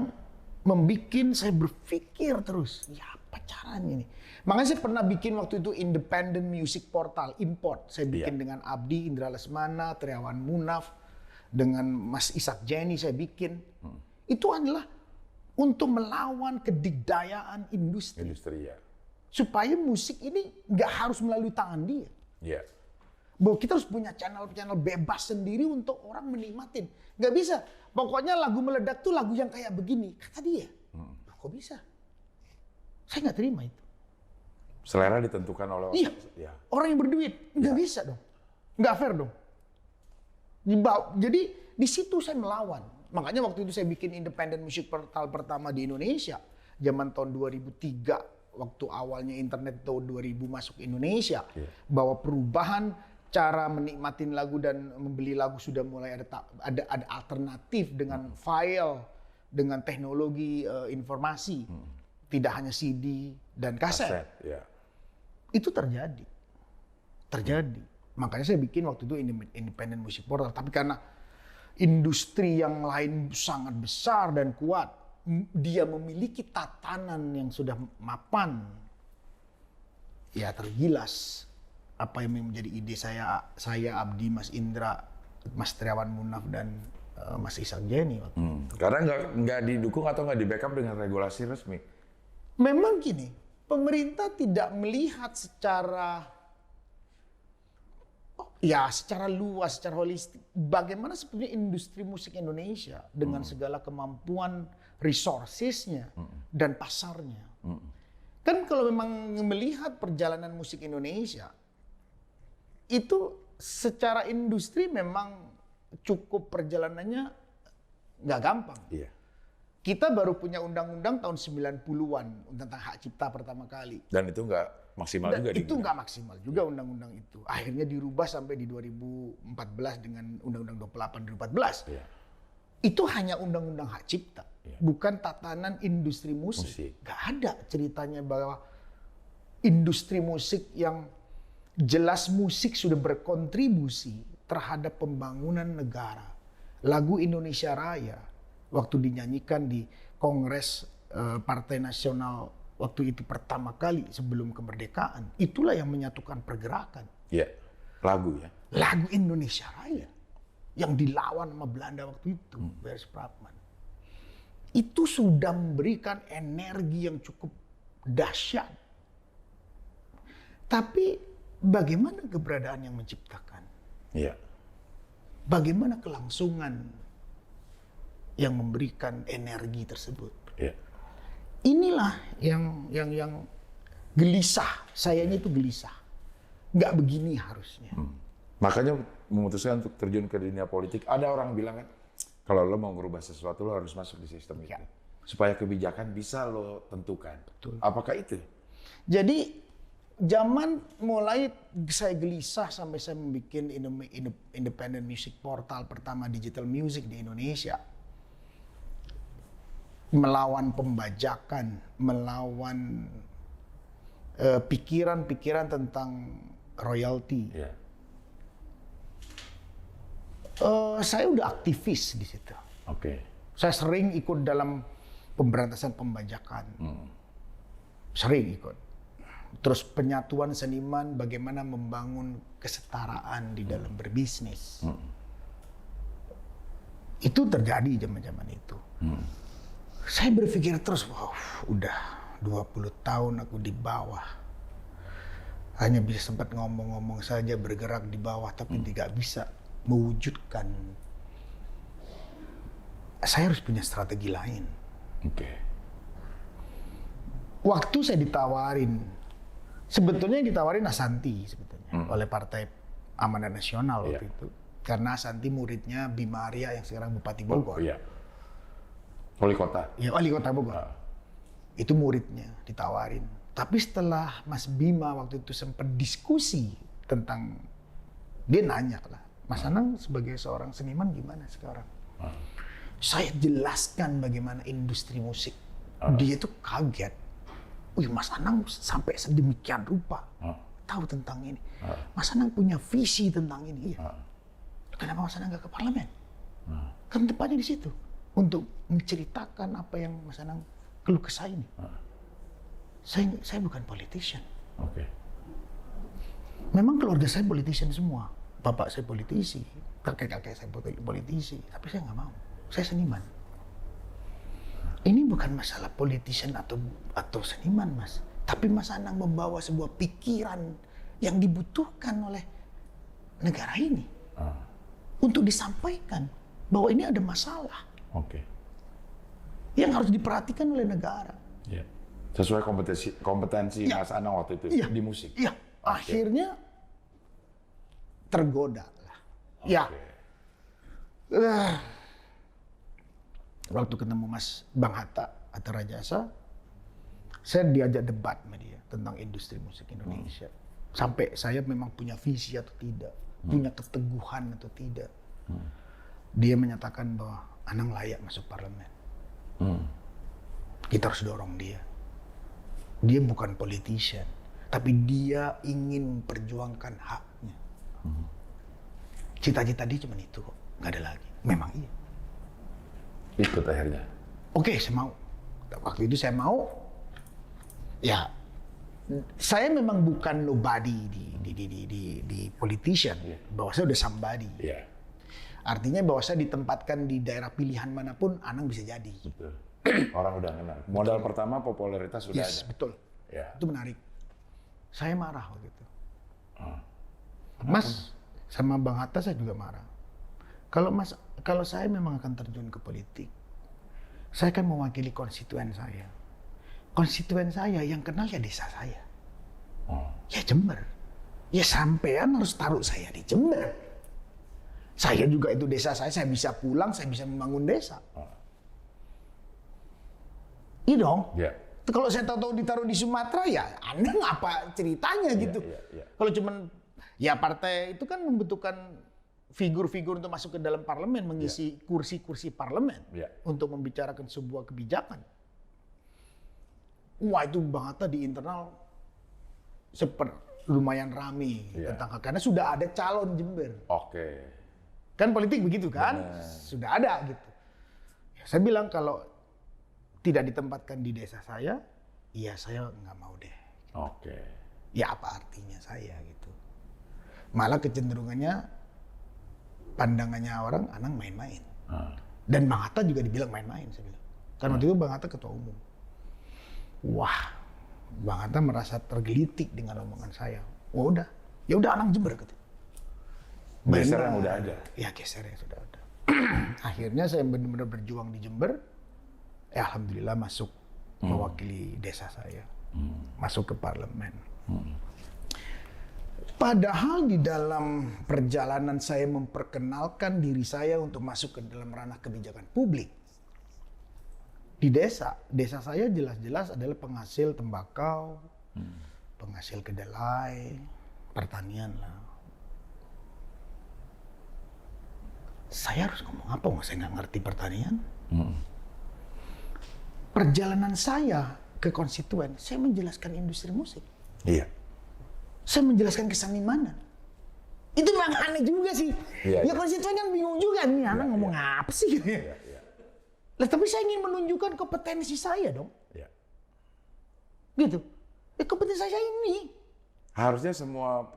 membuat saya berpikir terus, ya apa caranya nih? Makanya saya pernah bikin waktu itu independent music portal, import. Saya bikin dengan Abdi, Indra Lesmana, Triawan Munaf, dengan Mas Ishak Jenny saya bikin. Itu adalah untuk melawan kedikdayaan industri. Industri ya. Supaya musik ini nggak harus melalui tangan dia. Iya. Bahwa kita harus punya channel-channel bebas sendiri untuk orang menikmatin. Nggak bisa. Pokoknya lagu meledak tuh lagu yang kayak begini. Kata dia. Kok bisa? Saya nggak terima itu. Selera ditentukan oleh Iya. Ya. Orang yang berduit. Nggak bisa dong. Nggak fair dong. Jadi di situ saya melawan. Makanya waktu itu saya bikin independent music portal pertama di Indonesia. zaman tahun 2003 waktu awalnya internet tahun 2000 masuk Indonesia, bahwa perubahan cara menikmatin lagu dan membeli lagu sudah mulai ada alternatif dengan file, dengan teknologi informasi, tidak hanya CD dan kaset. Itu terjadi. Makanya saya bikin waktu itu Independent Music Portal. Tapi karena industri yang lain sangat besar dan kuat, dia memiliki tatanan yang sudah mapan, ya tergilas apa yang menjadi ide saya Abdi, Mas Indra, Mas Triawan Munaf dan Mas Ishak Jeni waktu itu. Karena nggak didukung atau nggak di backup dengan regulasi resmi. Memang gini, pemerintah tidak melihat secara luas, secara holistik, bagaimana sebenarnya industri musik Indonesia dengan segala kemampuan resourcesnya dan pasarnya. Kan kalau memang melihat perjalanan musik Indonesia, itu secara industri memang cukup perjalanannya nggak gampang. Kita baru punya undang-undang tahun 90-an tentang hak cipta pertama kali. Dan itu nggak maksimal juga. Itu nggak maksimal juga undang-undang itu. Akhirnya dirubah sampai di 2014 dengan Undang-Undang 28 2014. Itu hanya undang-undang hak cipta, bukan tatanan industri musik. Nggak ada ceritanya bahwa industri musik yang jelas musik sudah berkontribusi terhadap pembangunan negara. Lagu Indonesia Raya waktu dinyanyikan di Kongres Partai Nasional waktu itu pertama kali sebelum kemerdekaan, itulah yang menyatukan pergerakan. Lagu ya. Lagu Indonesia Raya yang dilawan sama Belanda waktu itu, Bears Prapman. Itu sudah memberikan energi yang cukup dahsyat. Tapi bagaimana keberadaan yang menciptakan? Bagaimana kelangsungan yang memberikan energi tersebut? Inilah yang gelisah. Sayanya itu gelisah. Nggak begini harusnya. Makanya memutuskan untuk terjun ke dunia politik. Ada orang bilang kan, kalau lo mau merubah sesuatu lo harus masuk di sistem itu. Supaya kebijakan bisa lo tentukan. Apakah itu? Jadi zaman mulai saya gelisah sampai saya membuat Independent Music Portal pertama digital music di Indonesia. Melawan pembajakan, melawan pikiran-pikiran tentang royalti. Saya udah aktivis di situ. Saya sering ikut dalam pemberantasan pembajakan. Sering ikut. Terus penyatuan seniman, bagaimana membangun kesetaraan di dalam berbisnis. Itu terjadi zaman-zaman itu. Saya berpikir terus, wow, udah 20 tahun aku di bawah. Hanya bisa sempat ngomong-ngomong saja, bergerak di bawah, tapi tidak bisa mewujudkan. Saya harus punya strategi lain. Waktu saya ditawarin, sebetulnya ditawarin Ashanti sebetulnya oleh Partai Amanat Nasional waktu itu. Karena Ashanti muridnya Bima Arya yang sekarang Bupati Bogor. Wali kota. Ya, wali kota Bogor. Itu muridnya ditawarin. Tapi setelah Mas Bima waktu itu sempat diskusi tentang, dia nanya lah, Mas Anang sebagai seorang seniman gimana sekarang? Saya jelaskan bagaimana industri musik. Dia itu kaget. Wih, Mas Anang sampai sedemikian rupa tahu tentang ini. Mas Anang punya visi tentang ini. Kenapa Mas Anang nggak ke parlemen? Kan tempatnya di situ untuk menceritakan apa yang Mas Anang keluh kesah ini. Saya bukan politician. Memang keluarga saya politician semua. Bapak saya politisi, kakek-kakek saya politisi. Tapi saya nggak mau. Saya seniman. Ini bukan masalah politician atau seniman, Mas. Tapi Mas Anang membawa sebuah pikiran yang dibutuhkan oleh negara ini. Untuk disampaikan bahwa ini ada masalah. Yang harus diperhatikan oleh negara. Sesuai kompetensi Mas Anang waktu itu di musik. Akhirnya tergoda lah. Waktu ketemu Mas Bang Hatta Rajasa, Saya diajak debat sama dia tentang industri musik Indonesia. Sampai saya memang punya visi atau tidak, punya keteguhan atau tidak. Dia menyatakan bahwa Anang layak masuk parlemen. Kita harus dorong dia. Dia bukan politician, tapi dia ingin memperjuangkan haknya. Cita-cita dia cuma itu kok, nggak ada lagi. Memang iya. Ikut akhirnya. Oke, saya mau. Waktu itu saya mau. Ya, saya memang bukan nobody di politician, bahwa saya udah somebody. Iya. Artinya bahwa saya ditempatkan di daerah pilihan manapun, Anang bisa jadi. Betul. Orang udah kenal. Modal pertama popularitas sudah Yes, ada. betul. Ya. Itu menarik. Saya marah waktu itu. Mas, sama Bang Hatta saya juga marah. Kalau saya memang akan terjun ke politik, saya akan mewakili konstituen saya. Konstituen saya yang kenal ya desa saya. Ya Jember. Ya sampean harus taruh saya di Jember. Saya juga itu desa saya bisa pulang, saya bisa membangun desa. Iya dong. Ya. Kalau saya tahu ditaruh di Sumatera ya aneh apa ceritanya gitu. Ya. Kalau cuman ya partai itu kan membutuhkan figur-figur untuk masuk ke dalam parlemen, mengisi kursi-kursi parlemen untuk membicarakan sebuah kebijakan. Wah itu Bang Hatta di internal lumayan rame tentang karena sudah ada calon Jember. Oke. Kan politik begitu kan? Bener. Sudah ada gitu. Ya, saya bilang kalau tidak ditempatkan di desa saya, ya saya nggak mau deh. Oke. Ya apa artinya saya gitu. Malah kecenderungannya, pandangannya orang Anang main-main. Dan Bang Hatta juga dibilang main-main saya bilang. Karena waktu itu Bang Hatta ketua umum. Wah, Bang Hatta merasa tergelitik dengan omongan saya. Oh udah, ya udah Anang Jember gitu. Geser yang udah ada. Ya geser yang sudah ada. Akhirnya saya benar-benar berjuang di Jember. Alhamdulillah masuk mewakili desa saya. Masuk ke parlemen. Padahal di dalam perjalanan saya memperkenalkan diri saya untuk masuk ke dalam ranah kebijakan publik. Di desa saya jelas-jelas adalah penghasil tembakau, penghasil kedelai, pertanian lah. Saya harus ngomong apa? Saya nggak ngerti pertanian. Perjalanan saya ke konstituen, saya menjelaskan industri musik. Iya. Saya menjelaskan kesenimanan. Itu memang aneh juga sih. Ya konstituen kan bingung juga nih, anak ngomong apa sih? Lah tapi saya ingin menunjukkan kompetensi saya dong. Iya. Gitu. Kompetensi saya ini. Harusnya semua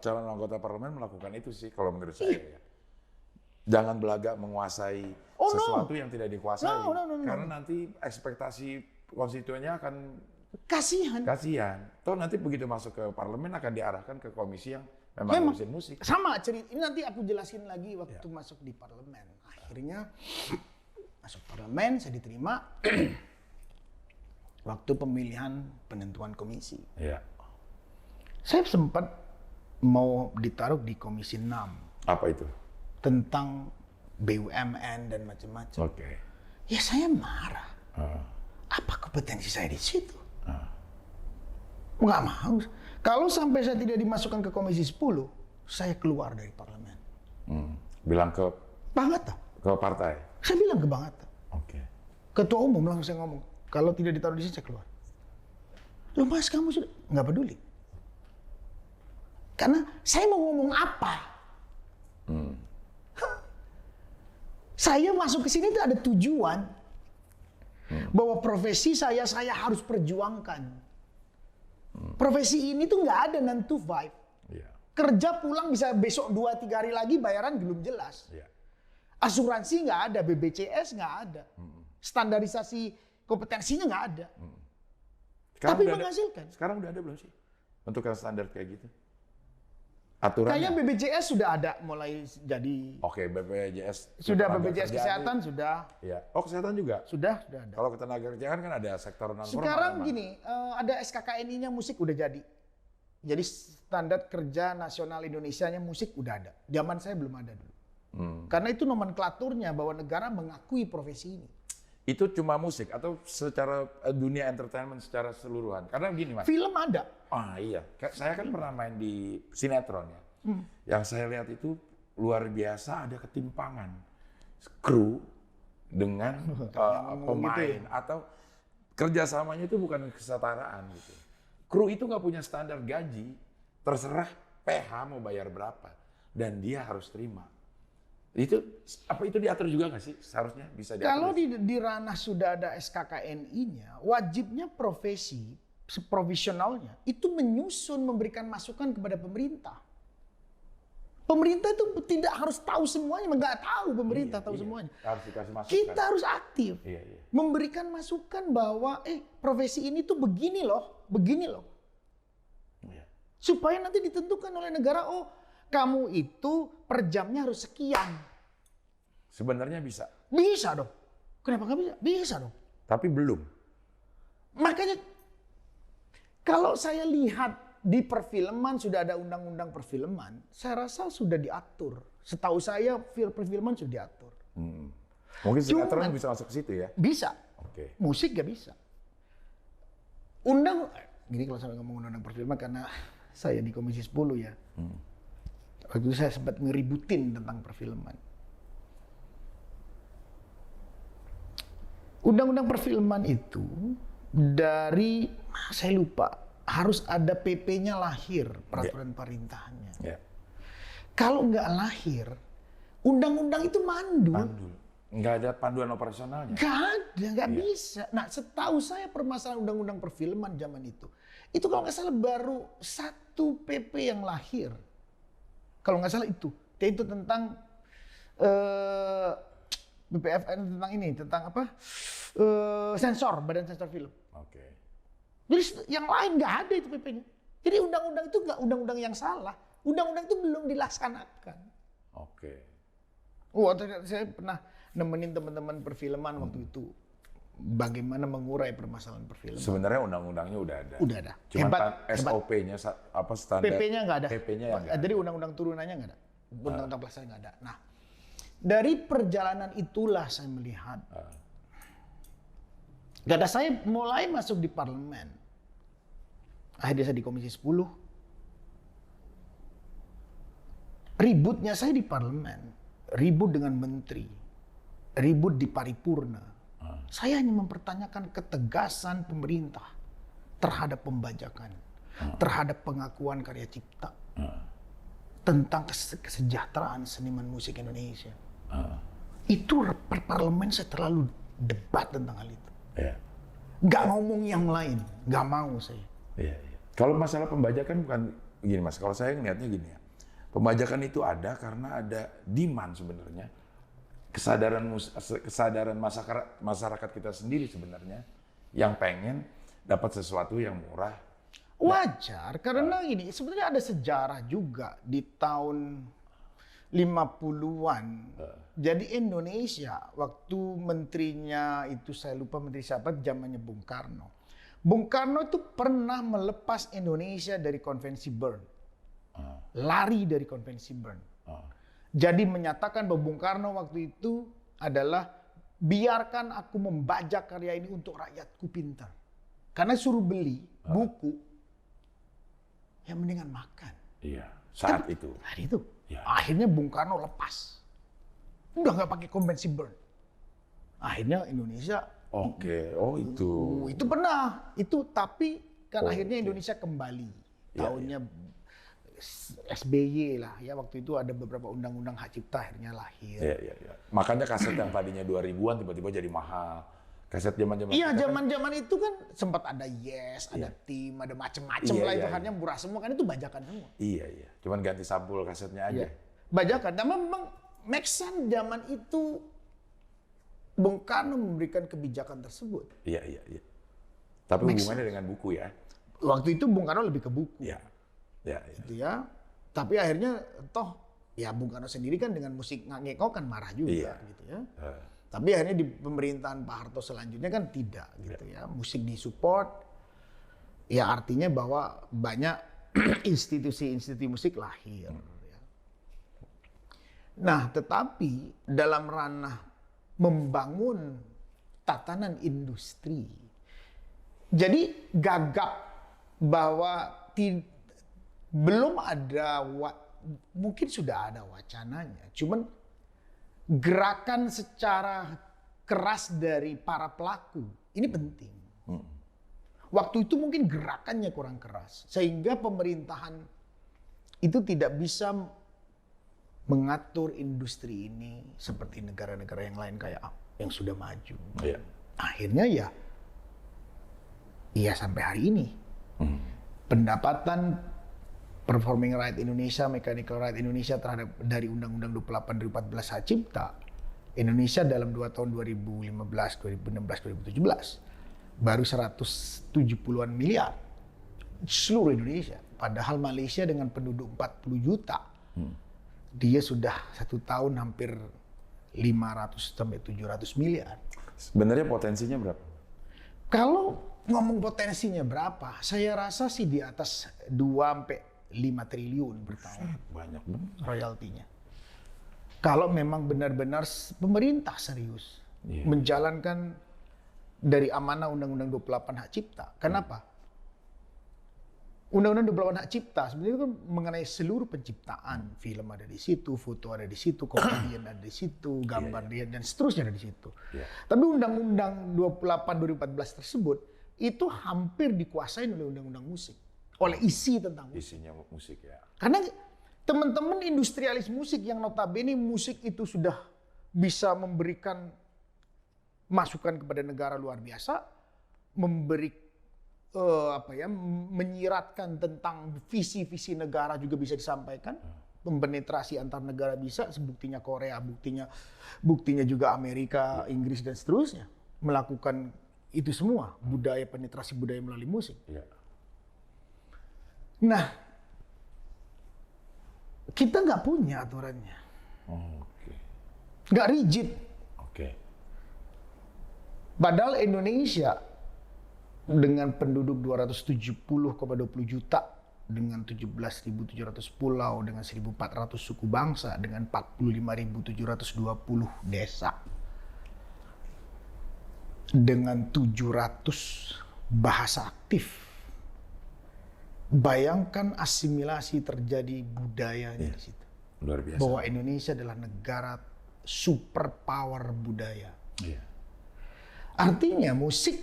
calon anggota parlemen melakukan itu sih kalau menurut saya. Ya. Jangan belagak menguasai sesuatu yang tidak dikuasai. No. Karena nanti ekspektasi konstituennya akan kasihan. Toh nanti begitu masuk ke parlemen akan diarahkan ke komisi yang memang ngurusin musik. Sama cerita. Ini nanti aku jelasin lagi waktu masuk di parlemen. Akhirnya masuk parlemen, saya diterima. Waktu pemilihan penentuan komisi. Iya. Saya sempat mau ditaruh di komisi 6. Apa itu? Tentang BUMN dan macam-macam. Oke. Ya saya marah. Apa kompetensi saya di situ? Nggak mau. Kalau sampai saya tidak dimasukkan ke komisi 10, saya keluar dari parlemen. Bilang ke Bang Hatta. Ke partai? Saya bilang ke Bang Hatta. Oke. Ketua umum langsung saya ngomong, kalau tidak ditaruh di sini saya keluar. Loh Mas, kamu sudah nggak peduli. Karena saya mau ngomong apa? Saya masuk ke sini itu ada tujuan. Bahwa profesi saya harus perjuangkan. Profesi ini tuh nggak ada 9 to 5. Iya. Kerja pulang bisa besok 2-3 hari lagi bayaran belum jelas. Iya. Asuransi nggak ada, BPJS nggak ada. Standarisasi kompetensinya nggak ada. Tapi menghasilkan. Sekarang udah ada belum sih? Untuk yang standar kayak gitu? Aturannya? Kayaknya BPJS sudah ada mulai jadi. Oke, BPJS. Sudah BPJS kesehatan sudah. Iya. Oh, kesehatan juga? Sudah ada. Kalau ketenaga kerjaan kan ada sektor non formal. Sekarang gini, ada SKKNI-nya musik udah jadi. Jadi standar kerja nasional Indonesianya musik udah ada. Zaman saya belum ada dulu. Karena itu nomenklaturnya bahwa negara mengakui profesi ini. itu cuma musik atau secara dunia entertainment secara keseluruhan? Karena gini Mas. Film ada. Ah iya, saya kan pernah main di sinetron ya. Yang saya lihat itu luar biasa ada ketimpangan kru dengan pemain atau kerjasamanya itu bukan kesetaraan gitu. Kru itu nggak punya standar gaji, terserah PH mau bayar berapa dan dia harus terima. Itu diatur juga nggak sih? Seharusnya bisa diatur. Kalau di ranah sudah ada SKKNI-nya, wajibnya profesi profesionalnya itu menyusun, memberikan masukan kepada pemerintah. Pemerintah itu tidak harus tahu semuanya, nggak tahu pemerintah tahu semuanya. Harus dikasih masukan. Kita harus aktif, Iya. memberikan masukan bahwa profesi ini tuh begini loh. Iya. Supaya nanti ditentukan oleh negara, oh kamu itu per jamnya harus sekian. Sebenarnya bisa. Bisa dong. Kenapa nggak bisa? Bisa dong. Tapi belum. Makanya kalau saya lihat di perfilman sudah ada undang-undang perfilman, saya rasa sudah diatur. Setahu saya perfilman sudah diatur. Mungkin sinetron bisa masuk ke situ ya? Bisa. Oke. Musik gak bisa. Gini kalau saya ngomong undang-undang perfilman karena saya di Komisi 10 ya. Waktu itu saya sempat ngeributin tentang perfilman. Undang-undang perfilman itu dari, saya lupa, harus ada PP-nya lahir, peraturan pemerintahnya. Yeah. Kalau nggak lahir, undang-undang itu mandul. Nggak ada panduan operasionalnya. Nggak ada, nggak bisa. Nah, setahu saya permasalahan undang-undang perfilman zaman itu kalau nggak salah baru 1 PP yang lahir. Kalau nggak salah itu tentang BPFN, tentang apa? Sensor, Badan Sensor Film. Oke. Jadi yang lain nggak ada itu PP-nya. Jadi undang-undang itu nggak undang-undang yang salah. Undang-undang itu belum dilaksanakan. Oke. Saya pernah nemenin teman-teman perfilman waktu itu. Bagaimana mengurai permasalahan perfilman. Sebenarnya undang-undangnya udah ada. Udah ada. Cuma SOP-nya standar. PP-nya nggak ada. PP-nya yang Jadi undang-undang turunannya nggak ada. Undang-undang pelaksanaannya nggak ada. Nah, dari perjalanan itulah saya melihat. Karena saya mulai masuk di parlemen. Akhirnya saya di Komisi 10. Ributnya saya di parlemen. Ribut dengan menteri. Ribut di paripurna. Saya hanya mempertanyakan ketegasan pemerintah terhadap pembajakan. Terhadap pengakuan karya cipta. Tentang kesejahteraan seniman musik Indonesia. Itu parlemen saya terlalu debat tentang hal itu. Yeah. Nggak ngomong yang lain, nggak mau saya. Yeah. Kalau masalah pembajakan bukan gini Mas, kalau saya ngeliatnya gini ya. Pembajakan itu ada karena ada demand sebenarnya. Kesadaran masyarakat kita sendiri sebenarnya yang pengen dapat sesuatu yang murah. Wajar, karena ini sebenarnya ada sejarah juga di tahun 50-an. Jadi Indonesia, waktu menterinya itu saya lupa menteri siapa, zamannya Bung Karno. Bung Karno itu pernah melepas Indonesia dari konvensi Bern. Lari dari konvensi Bern. Jadi menyatakan bahwa Bung Karno waktu itu adalah biarkan aku membajak karya ini untuk rakyatku pintar. Karena suruh beli buku, ya mendingan makan. Iya, saat itu. Saat itu. Ya. Akhirnya Bung Karno lepas. Udah nggak pakai konvensi Bern. Akhirnya Indonesia. Oke, oh itu. Itu pernah. Itu tapi kan akhirnya Indonesia kembali. Tahunnya SBY lah ya, waktu itu ada beberapa undang-undang hak cipta akhirnya lahir. Iya. Makanya kaset yang tadinya 2000-an tiba-tiba jadi mahal. Kaset zaman-zaman Iya, zaman-zaman itu kan sempat ada Yes, ada Tim, ada macem-macem lah itu hanya murah semua kan, itu bajakan semua. Iya. Cuman ganti sampul kasetnya aja. Bajakan. Dan memang make sense zaman itu Bung Karno memberikan kebijakan tersebut. Iya. Tapi hubungannya dengan buku ya. Waktu itu Bung Karno lebih ke buku. Iya. Gitu ya. Tapi akhirnya toh ya Bung Karno sendiri kan dengan musik ngeko kan marah juga gitu ya. Tapi akhirnya di pemerintahan Pak Harto selanjutnya kan tidak gitu ya. Musik disupport. Ya artinya bahwa banyak institusi-institusi musik lahir. Ya. Nah, tetapi dalam ranah membangun tatanan industri. Jadi gagap bahwa belum ada, mungkin sudah ada wacananya, cuman gerakan secara keras dari para pelaku ini penting. Waktu itu mungkin gerakannya kurang keras, sehingga pemerintahan itu tidak bisa mengatur industri ini seperti negara-negara yang lain kayak yang sudah maju. Iya. Akhirnya ya sampai hari ini pendapatan Performing Right Indonesia, Mechanical Right Indonesia terhadap dari Undang-Undang 28 2014 Hak Cipta, Indonesia dalam 2 tahun 2015, 2016, 2017 baru 170-an miliar seluruh Indonesia. Padahal Malaysia dengan penduduk 40 juta, dia sudah 1 tahun hampir 500 sampai 700 miliar. Sebenarnya potensinya berapa? Kalau ngomong potensinya berapa, saya rasa sih di atas 2 sampai 5 triliun per tahun. Banyak banget Royaltinya. Kalau memang benar-benar pemerintah serius menjalankan dari amanah Undang-Undang 28 Hak Cipta. Kenapa? Undang-Undang 28 Hak Cipta sebenarnya itu mengenai seluruh penciptaan. Film ada di situ, foto ada di situ, komedian ada di situ, gambar dan seterusnya ada di situ. Tapi Undang-Undang 28 2014 tersebut itu hampir dikuasai oleh Undang-Undang Musik. Oleh isi tentang musik. isinya musik ya. Karena teman-teman industrialis musik yang notabene musik itu sudah bisa memberikan masukan kepada negara luar biasa, memberi menyiratkan tentang visi-visi negara juga bisa disampaikan, mempenetrasi antar negara bisa, buktinya Korea, buktinya juga Amerika, Inggris dan seterusnya melakukan itu semua, penetrasi budaya melalui musik. Iya. Nah, kita nggak punya aturannya, nggak rigid. Padahal Indonesia dengan penduduk 270,20 juta, dengan 17.700 pulau, dengan 1.400 suku bangsa, dengan 45.720 desa, dengan 700 bahasa aktif. Bayangkan asimilasi terjadi budayanya di situ. Luar biasa. Bahwa Indonesia adalah negara superpower budaya. Iya. Artinya musik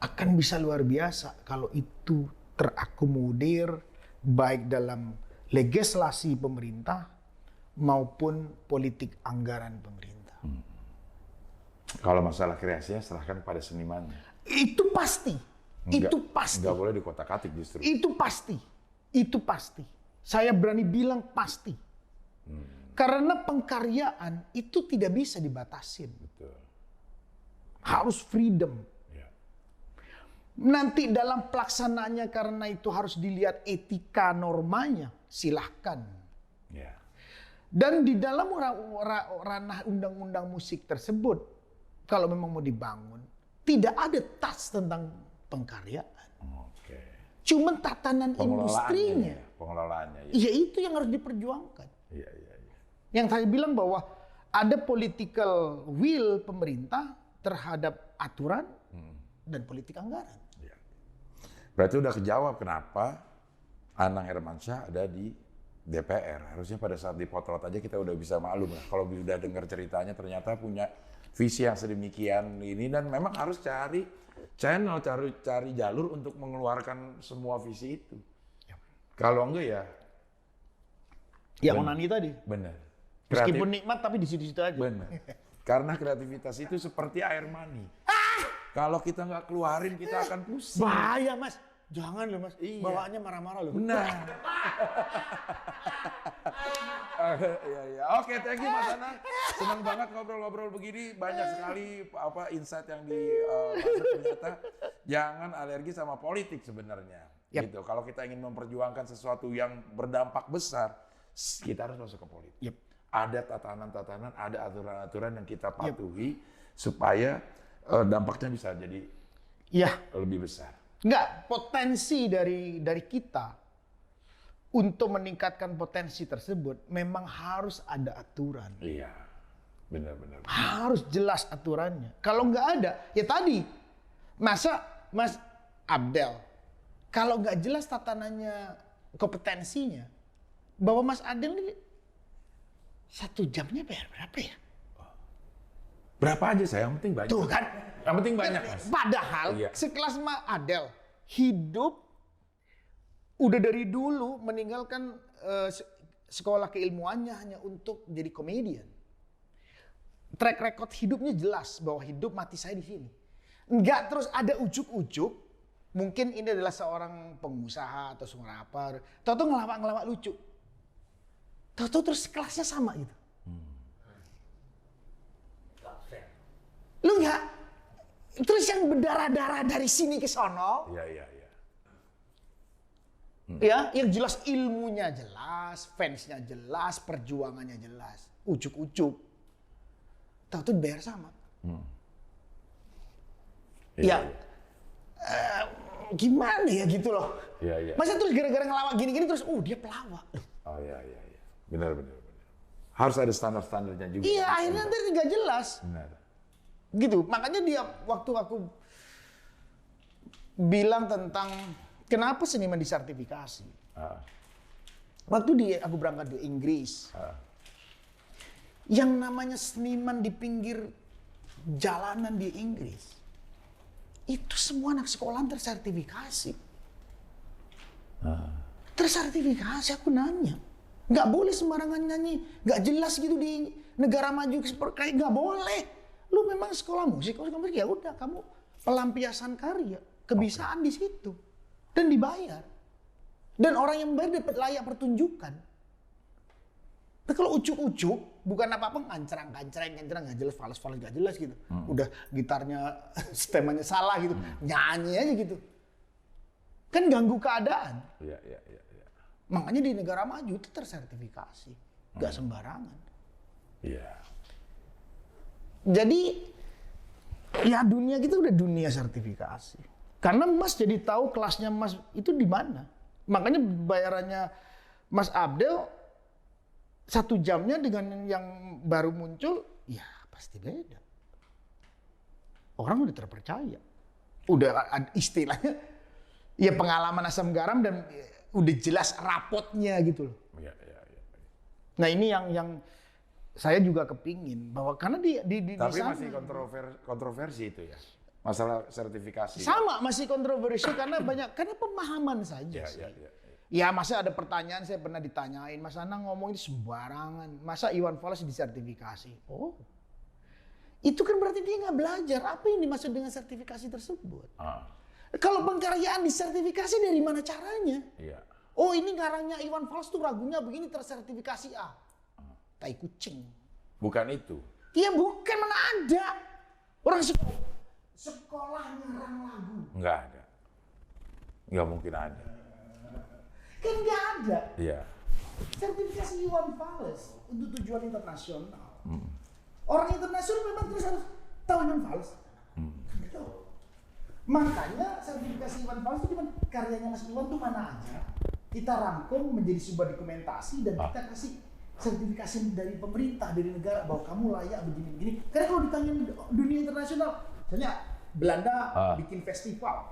akan bisa luar biasa kalau itu terakomodir baik dalam legislasi pemerintah maupun politik anggaran pemerintah. Kalau masalah kreasinya serahkan pada senimannya. Itu pasti. Itu pasti. Nggak boleh dikotak-katik justru. Itu pasti. Itu pasti. Saya berani bilang pasti. Karena pengkaryaan itu tidak bisa dibatasin. Betul. Harus freedom. Ya. Nanti dalam pelaksanaannya karena itu harus dilihat etika normanya, silahkan. Ya. Dan di dalam ranah undang-undang musik tersebut, kalau memang mau dibangun, tidak ada touch tentang pengkaryaan. Oke. Cuman tatanan industrinya. Pengelolaannya. Ya itu yang harus diperjuangkan. Iya. Yang saya bilang bahwa ada political will pemerintah terhadap aturan dan politik anggaran. Ya. Berarti udah kejawab kenapa Anang Hermansyah ada di DPR. Harusnya pada saat dipotlot aja kita udah bisa maklum lah. Kalau udah dengar ceritanya ternyata punya visi yang sedemikian ini, dan memang harus cari channel, cari jalur untuk mengeluarkan semua visi itu. Kalau enggak ya onani tadi. Benar. Meskipun nikmat tapi di situ-situ aja. Benar. Karena kreativitas itu seperti air mani. Kalau kita nggak keluarin, kita akan pusing. Bahaya, Mas. Jangan loh, Mas. Iya. Bawaannya marah-marah loh. Benar. Iya. Oke, thank you Mas Anang. Senang banget ngobrol-ngobrol begini. Banyak sekali insight yang dimasuk. Ternyata jangan alergi sama politik sebenarnya. Gitu. Kalau kita ingin memperjuangkan sesuatu yang berdampak besar, kita harus masuk ke politik. Ada tatanan-tatanan, ada aturan-aturan yang kita patuhi supaya dampaknya bisa jadi lebih besar. Enggak, potensi dari kita untuk meningkatkan potensi tersebut memang harus ada aturan. Iya. Benar. Harus jelas aturannya. Kalau nggak ada, ya tadi, masa Mas Abdel, kalau nggak jelas tatanannya, kompetensinya, bahwa Mas Abdel ini 1 jamnya bayar berapa ya? Berapa aja saya, yang penting banyak. Tuh kan. Yang penting banyak, Mas. Padahal sekelas Mas Abdel hidup udah dari dulu meninggalkan sekolah keilmuannya hanya untuk jadi komedian. Track record hidupnya jelas bahwa hidup mati saya di sini. Enggak terus ada ujuk-ujuk, mungkin ini adalah seorang pengusaha atau seorang apa, tahu-tahu ngelawak lucu. Tahu-tahu terus kelasnya sama gitu. Lu enggak, terus yang berdarah-darah dari sini ke sono. Iya. Ya, yang jelas ilmunya jelas, fansnya jelas, perjuangannya jelas. Ujuk-ujuk. Tahu-tahu bayar sama. Ya, gimana ya gitu loh. Iya. Masa terus gara-gara ngelawak gini-gini terus, dia pelawak. Oh iya. Benar. Harus ada standar-standarnya juga. Iya, akhirnya nanti nggak jelas. Benar. Gitu, makanya dia waktu aku bilang tentang kenapa seniman disertifikasi. Waktu aku berangkat di Inggris, yang namanya seniman di pinggir jalanan di Inggris, itu semua anak sekolahan tersertifikasi. Tersertifikasi, aku nanya. Nggak boleh sembarangan nyanyi, nggak jelas gitu di negara maju kayak nggak boleh. Lu memang sekolah musik ya udah kamu pelampiasan karya, kebisaan di situ dan dibayar. Dan orang yang bayar dapat layak pertunjukan. Tapi kalau ucuk-ucuk, bukan apa-apa ngancrang nggak jelas, fals nggak jelas gitu. Udah gitarnya stemanya salah gitu, nyanyi aja gitu. Kan ganggu keadaan. Iya. Makanya di negara maju itu tersertifikasi, nggak sembarangan. Iya. Jadi ya dunia kita udah dunia sertifikasi. Karena Mas jadi tahu kelasnya Mas itu di mana. Makanya bayarannya Mas Abdel 1 jamnya dengan yang baru muncul, ya pasti beda. Orang udah terpercaya. Udah ada istilahnya, ya pengalaman asam garam dan udah jelas rapotnya gitu loh. Iya. Nah ini yang saya juga kepingin bahwa karena di Tapi sana, masih kontroversi itu ya, masalah sertifikasi. sama masih kontroversial karena pemahaman saja sih. Iya. Ya masa ada pertanyaan saya pernah ditanyain, Mas Anang ngomong itu sembarangan, masa Iwan Fals disertifikasi? Oh, itu kan berarti dia nggak belajar apa yang dimaksud dengan sertifikasi tersebut. Kalau pengkaryaan disertifikasi dari mana caranya? Iya. Oh ini ngarangnya Iwan Fals tuh ragunya begini tersertifikasi A. Tai kucing. Bukan itu. Iya bukan, mana ada. Orang sekolah ngarang lagu. Nggak ada. Nggak mungkin ada. Kan nggak ada. Iya. Sertifikasi Iwan Fals untuk tujuan internasional. Orang internasional memang terus harus tahu Iwan Fals. Gitu. Makanya sertifikasi Iwan Fals itu cuma karyanya Mas Iwan tuh mana aja. Kita rangkum menjadi sebuah dokumentasi dan kita kasih sertifikasi dari pemerintah, dari negara bahwa kamu layak begini-begini. Karena kalau ditanya dunia internasional, misalnya Belanda bikin festival,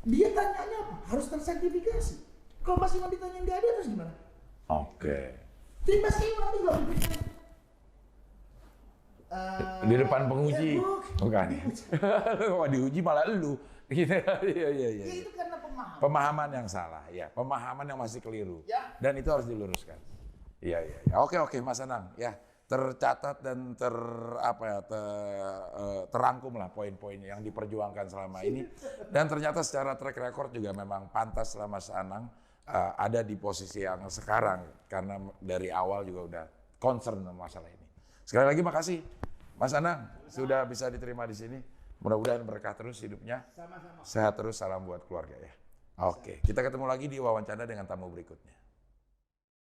dia tanyanya apa? Harus tersertifikasi. Kalau Mas Iwan ditanyain nggak ada terus gimana? Oke. Jadi Mas Iwan tinggal bikin Di depan penguji. ya, Bukan. Wah diuji malah lu. Iya. Ya itu karena pemahaman. Pemahaman yang salah, ya. Pemahaman yang masih keliru. Ya. Dan itu harus diluruskan. Iya. Oke, Mas Anang. Ya, tercatat dan terangkum lah poin-poin yang diperjuangkan selama ini. Dan ternyata secara track record juga memang pantas lah Mas Anang ada di posisi yang sekarang karena dari awal juga udah concern sama masalah ini. Sekali lagi makasih Mas Anang sudah bisa diterima di sini. Mudah-mudahan berkah terus hidupnya. Sama-sama. Sehat terus, salam buat keluarga ya. Oke, kita ketemu lagi di wawancara dengan tamu berikutnya.